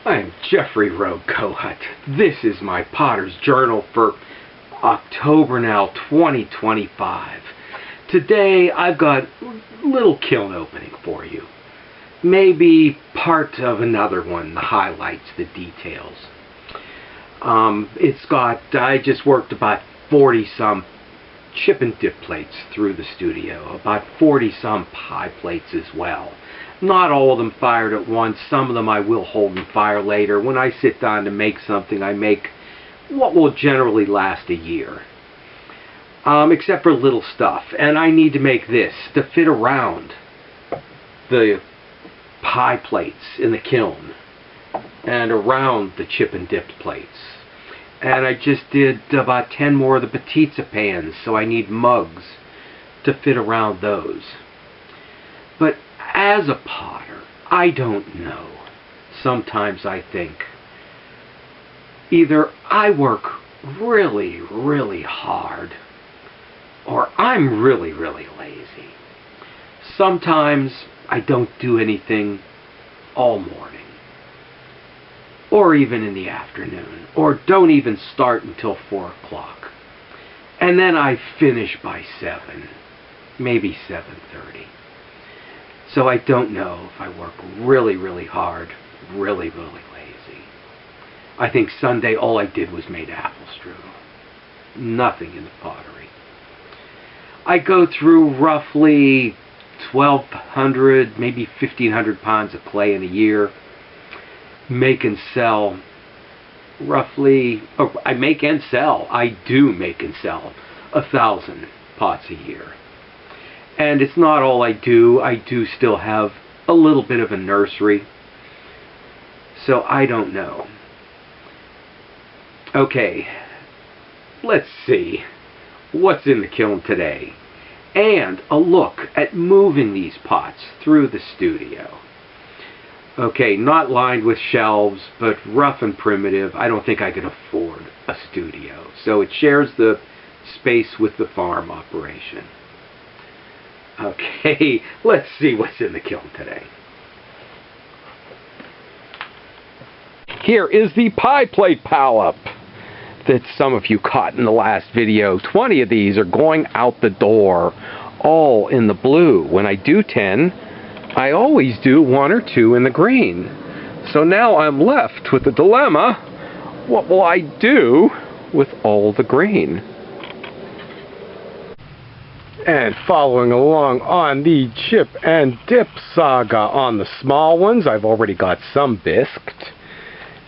I'm Jeffrey Rogoat. This is my Potter's Journal for October now 2025. Today I've got a little kiln opening for you. Maybe part of another one, the highlights, the details. I just worked about 40 some chip and dip plates through the studio, about 40 some pie plates as well. Not all of them fired at once. Some of them I will hold and fire later. When I sit down to make something, I make what will generally last a year. Except for little stuff. And I need to make this to fit around the pie plates in the kiln and around the chip and dipped plates. And I just did about 10 more of the pizza pans, so I need mugs to fit around those. But as a potter, I don't know. Sometimes I think either I work really, really hard, or I'm really, really lazy. Sometimes I don't do anything all morning, or even in the afternoon, or don't even start until 4 o'clock. And then I finish by 7, maybe 7:30. So I don't know if I work really, really hard, really, really lazy. I think Sunday all I did was made apple strudel. Nothing in the pottery. I go through roughly 1,200, maybe 1,500 pounds of clay in a year. Make and sell roughly, I do make and sell 1,000 pots a year. And it's not all I do. I do still have a little bit of a nursery. So I don't know. Okay, let's see what's in the kiln today. And a look at moving these pots through the studio. Okay, not lined with shelves, but rough and primitive. I don't think I could afford a studio. So it shares the space with the farm operation. Okay, let's see what's in the kiln today. Here is the pie plate pileup that some of you caught in the last video. 20 of these are going out the door, all in the blue. When I do 10, I always do 1 or 2 in the green. So now I'm left with the dilemma, what will I do with all the green? And following along on the chip and dip saga on the small ones, I've already got some bisqued.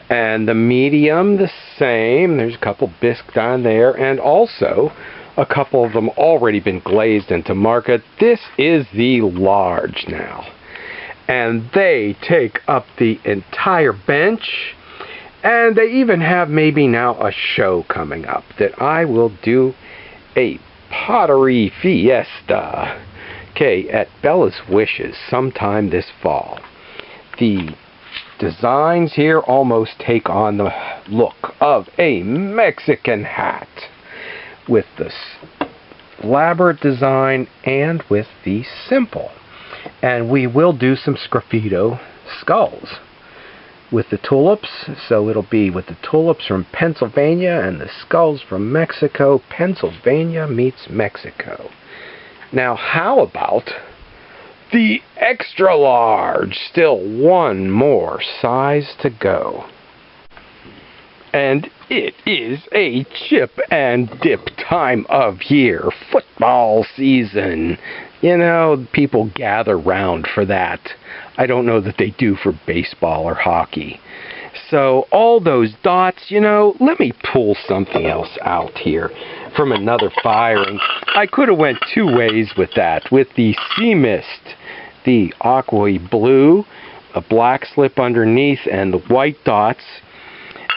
And the medium, the same. There's a couple bisqued on there. And also, a couple of them already been glazed into market. This is the large now. And they take up the entire bench. And they even have maybe now a show coming up that I will do a pottery fiesta, okay, at Bella's Wishes sometime this fall. The designs here almost take on the look of a Mexican hat with the elaborate design and with the simple. And we will do some sgraffito skulls with the tulips, so it'll be with the tulips from Pennsylvania and the skulls from Mexico. Pennsylvania meets Mexico. Now, how about the extra large? Still one more size to go. And it is a chip and dip time of year. Football season. You know, people gather round for that. I don't know that they do for baseball or hockey. So all those dots, you know, let me pull something else out here from another firing. I could have went 2 ways with that. With the Sea Mist, the aqua blue, a black slip underneath, and the white dots.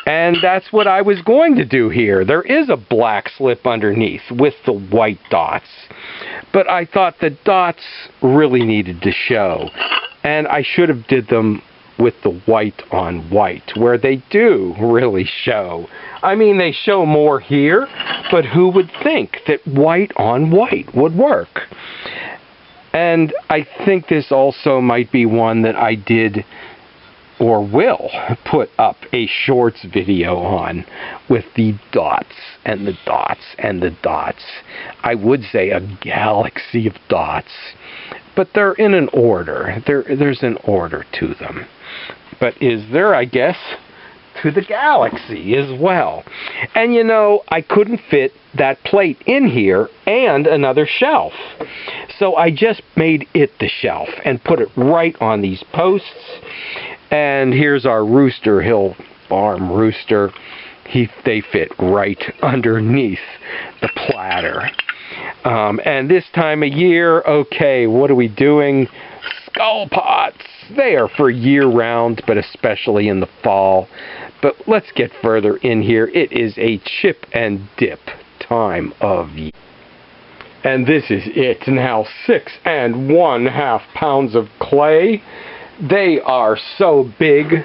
And that's what I was going to do here. There is a black slip underneath with the white dots. But I thought the dots really needed to show. And I should have did them with the white on white, where they do really show. I mean, they show more here, but who would think that white on white would work? And I think this also might be one that I did or will put up a shorts video on with the dots and the dots and the dots. I would say a galaxy of dots, but they're in an order. There's an order to them. But is there, I guess, to the galaxy as well. And you know, I couldn't fit that plate in here and another shelf. So I just made it the shelf and put it right on these posts. And here's our Rooster Hill Farm rooster. They fit right underneath the platter. And this time of year, okay, what are we doing? Skull pots. They are for year-round, but especially in the fall. But let's get further in here. It is a chip and dip time of year. And this is it. Now 6 1/2 pounds of clay. They are so big,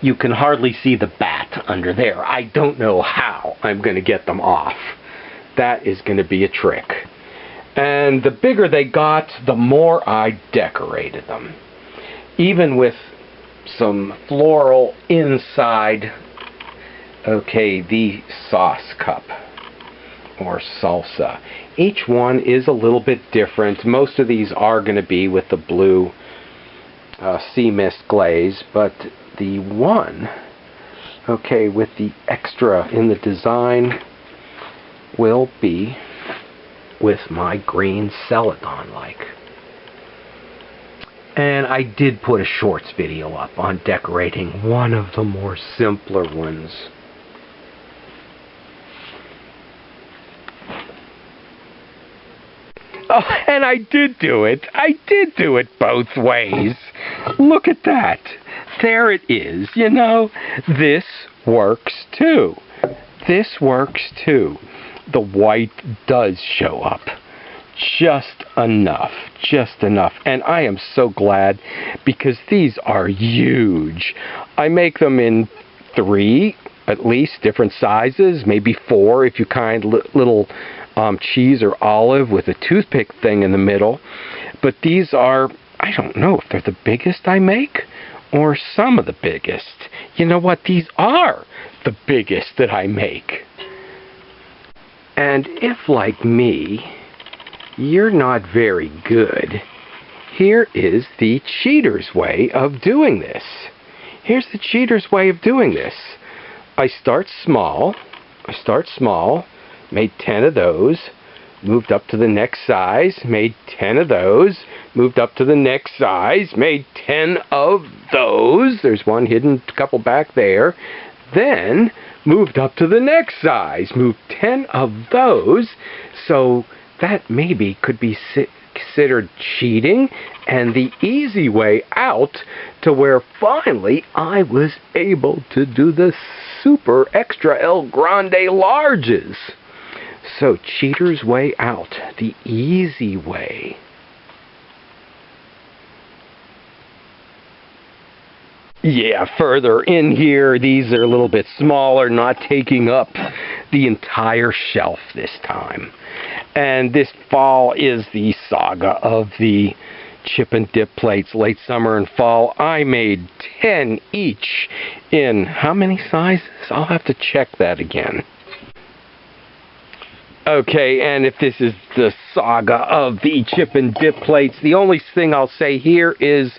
you can hardly see the bat under there. I don't know how I'm going to get them off. That is going to be a trick. And the bigger they got, the more I decorated them. Even with some floral inside, okay, the sauce cup or salsa. Each one is a little bit different. Most of these are going to be with the blue sea mist glaze, but the one, okay, with the extra in the design will be with my green celadon-like. And I did put a shorts video up on decorating one of the more simpler ones. Oh, and I did do it. I did do it both ways. Look at that. There it is. You know, this works too. This works too. The white does show up. Just enough. Just enough. And I am so glad because these are huge. I make them in 3, at least, different sizes. Maybe 4 if you kind little cheese or olive with a toothpick thing in the middle. But these are, I don't know if they're the biggest I make or some of the biggest. You know what? These are the biggest that I make. And if, like me, you're not very good, here is the cheater's way of doing this. Here's the cheater's way of doing this. I start small, made 10 of those, moved up to the next size, made 10 of those, moved up to the next size, made 10 of those. There's one hidden couple back there. Then moved up to the next size, moved 10 of those. So that maybe could be considered cheating, and the easy way out to where finally I was able to do the super extra El Grande larges. So cheater's way out, the easy way. Yeah, further in here, these are a little bit smaller, not taking up the entire shelf this time. And this fall is the saga of the chip and dip plates, late summer and fall. I made 10 each in how many sizes? I'll have to check that again. Okay, and if this is the saga of the chip and dip plates, the only thing I'll say here is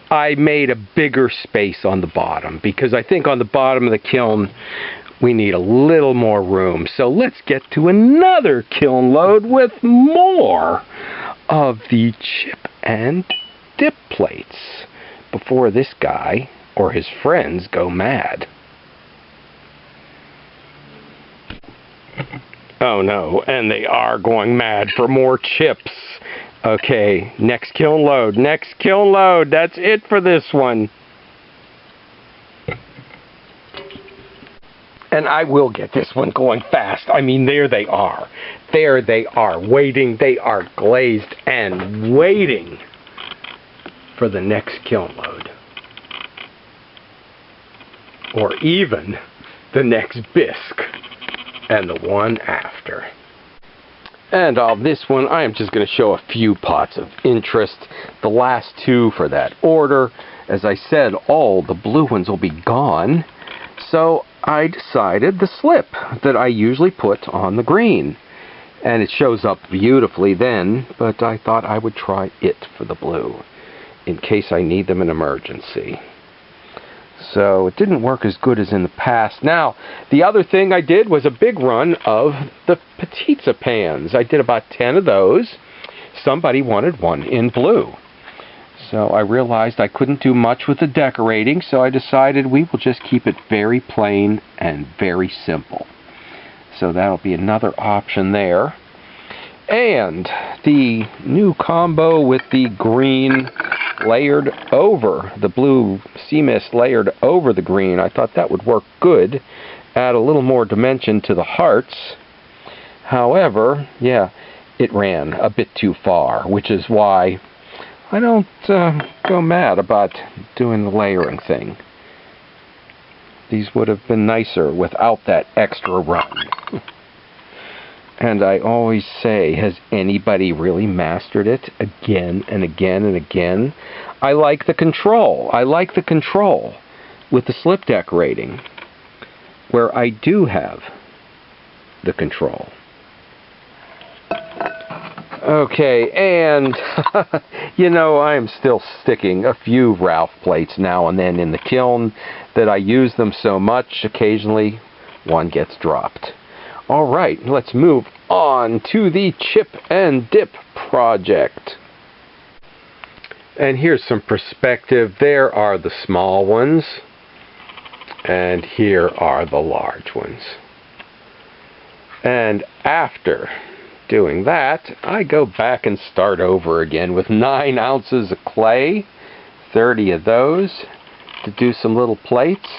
I made a bigger space on the bottom, because I think on the bottom of the kiln we need a little more room. So let's get to another kiln load with more of the chip and dip plates before this guy or his friends go mad. Oh no, and they are going mad for more chips. Okay, next kiln load, that's it for this one. And I will get this one going fast. I mean, there they are, waiting, they are glazed and waiting for the next kiln load. Or even the next bisque. And the one after. And on this one, I am just going to show a few pots of interest. The last 2 for that order. as I said, all the blue ones will be gone. So I decided the slip that I usually put on the green. And it shows up beautifully then, but I thought I would try it for the blue, in case I need them in emergency. So it didn't work as good as in the past. Now, the other thing I did was a big run of the pizza pans. I did about 10 of those. Somebody wanted one in blue. So I realized I couldn't do much with the decorating, so I decided we will just keep it very plain and very simple. So that'll be another option there. And the new combo with the green layered over, the blue sea mist layered over the green, I thought that would work good. Add a little more dimension to the hearts. However, yeah, it ran a bit too far, which is why I don't go mad about doing the layering thing. These would have been nicer without that extra run. And I always say, has anybody really mastered it again and again and again? I like the control. I like the control with the slip decorating, where I do have the control. Okay, and you know, I am still sticking a few Ralph plates now and then in the kiln that I use them so much, occasionally one gets dropped. Alright, let's move on to the chip and dip project. And here's some perspective. There are the small ones, and here are the large ones. And after doing that, I go back and start over again with 9 ounces of clay, 30 of those, to do some little plates.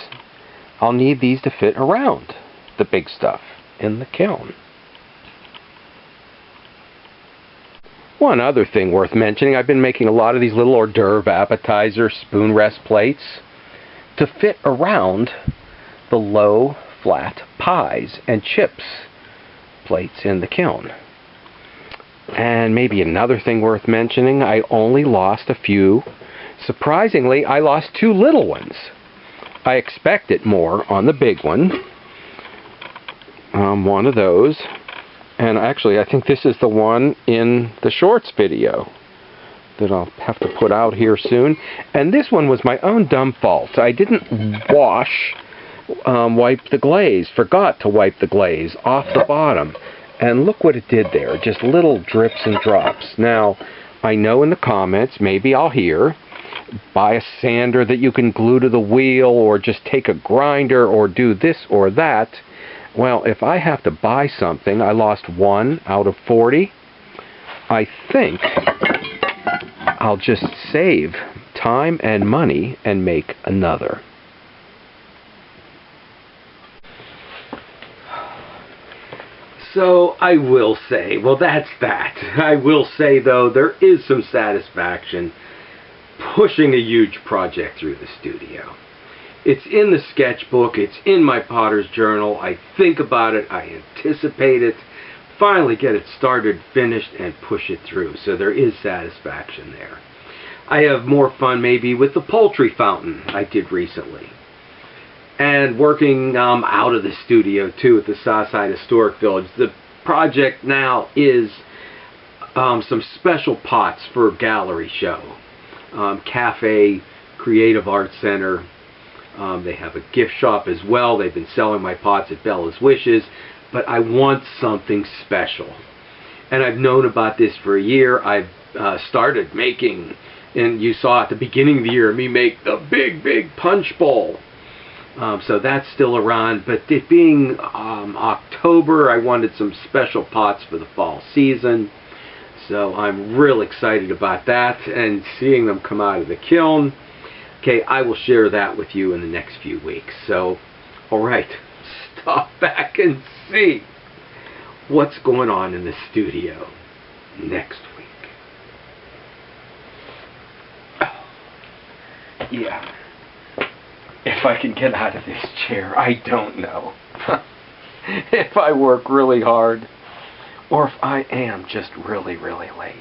I'll need these to fit around the big stuff in the kiln. One other thing worth mentioning, I've been making a lot of these little hors d'oeuvre appetizer spoon rest plates to fit around the low flat pies and chips plates in the kiln. And maybe another thing worth mentioning, I only lost a few. Surprisingly, I lost 2 little ones. I expected more on the big one. One of those. And actually, I think this is the one in the shorts video that I'll have to put out here soon. And this one was my own dumb fault. I didn't wipe the glaze. Forgot to wipe the glaze off the bottom. And look what it did there, just little drips and drops. Now, I know in the comments, maybe I'll hear, buy a sander that you can glue to the wheel, or just take a grinder, or do this or that. Well, if I have to buy something, I lost 1 out of 40, I think I'll just save time and money and make another. So I will say, well, that's that. I will say, though, there is some satisfaction pushing a huge project through the studio. It's in the sketchbook, it's in my potter's journal, I think about it, I anticipate it, finally get it started, finished, and push it through. So there is satisfaction there. I have more fun maybe with the poultry fountain I did recently. And working out of the studio too at the Southside Historic Village. The project now is some special pots for gallery show. Cafe, Creative Arts Center. They have a gift shop as well. They've been selling my pots at Bella's Wishes. But I want something special. And I've known about this for a year. I've started making, and you saw at the beginning of the year, me make the big punch bowl. So that's still around, but it being October, I wanted some special pots for the fall season. So I'm real excited about that and seeing them come out of the kiln. Okay, I will share that with you in the next few weeks. So, alright, stop back and see what's going on in the studio next week. Oh, yeah. If I can get out of this chair, I don't know. If I work really hard, or if I am just really lazy.